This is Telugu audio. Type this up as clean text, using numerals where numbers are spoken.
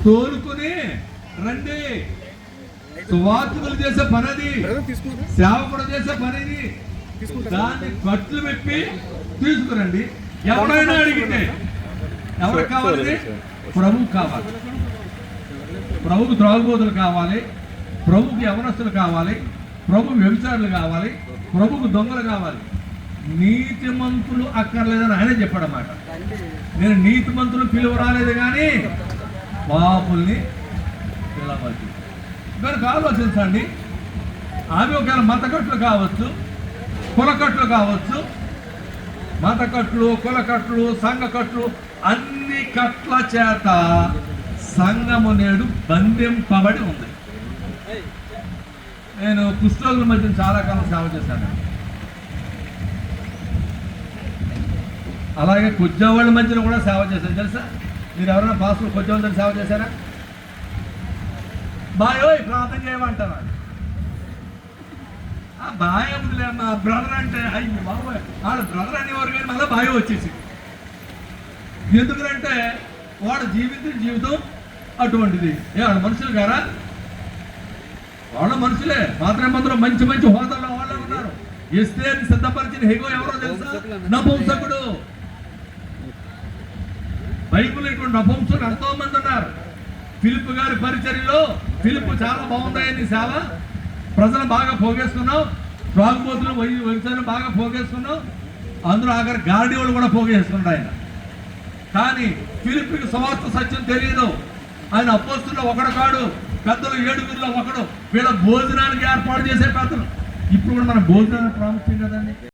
తోలుకుని రండి. సువార్తికులు చేసే పని అది, సేవకుడు చేసే పని ఇది. దాన్ని కట్లు పెట్టి తీసుకురండి. ఎవరైనా అడిగితే ఎవరికి కావాలి? ప్రభువు కావాలి. ప్రభుకు త్రాగుబోతులు కావాలి, ప్రభుకు యవనస్తులు కావాలి, ప్రభుకు వ్యభిచారులు కావాలి, ప్రభుకు దొంగలు కావాలి. నీతిమంతులు అక్కర్లేదని ఆయన చెప్పాడన్నమాట. నేను నీతిమంతులు పిలువ రాలేదు కానీ పాపుల్ని పిలవచ్చు. కనుక ఆలోచించండి. అవి ఒకవేళ మతకట్లు కావచ్చు, కులకట్లు కావచ్చు, మతకట్లు, కులకట్లు, సంఘకట్లు, అన్ని కట్ల చేత సంఘము నేడు బంధింపబడి ఉంది. నేను కుష్ఠరోగుల మధ్య చాలా కాలం సేవ చేశాను. అలాగే కొద్దివాళ్ళ మధ్యన కూడా సేవ చేశాను. తెలుసా? మీరు ఎవరైనా పాస్టర్ కొద్దివాళ్ళ సేవ చేశారా? బాయో ప్రార్థన చేయమంటారా? బాయ్ అమ్ముతులే మా బ్రదర్ అంటే అయ్యి బాబాయ్ వాళ్ళ బ్రదర్ అనేవారు కానీ మళ్ళీ బాయో వచ్చేసి. ఎందుకంటే వాడు జీవితం అటువంటిది. వాళ్ళ మనుషులు గారా? వాళ్ళ మనుషులే. మాత్రం మంచి మంచి హోదాల్లో వాళ్ళు ఉన్నారు. ఎస్తేర్ని సిద్ధపరిచిన హెగో ఎవరో తెలుసా? నపుంసకుడు. బైబిల్ ఇటువంటి నపుంసకులు ఎంతో మంది ఉన్నారు. ఫిలిప్ గారి పరిచర్యలో ఫిలిప్ చాలా బాగుంది సేవ. ప్రజలు బాగా పోగేసుకున్నాం, త్రాగుబోతులు వ్యవసాయం బాగా పోగేసుకున్నాం. అందులో ఆఖరి గాడి వాళ్ళు కూడా పోగేసుకున్నాడు ఆయన. కానీ ఫిలిప్కి సువార్త సత్యం తెలియదు. ఆయన అపోస్తుల్లో ఒకడు కాడు, పెద్దలు 7 ఒకడు. వీళ్ళ భోజనానికి ఏర్పాటు చేసే పెద్దలు. ఇప్పుడు కూడా మన భోజనానికి ప్రాముఖ్యం కదండి.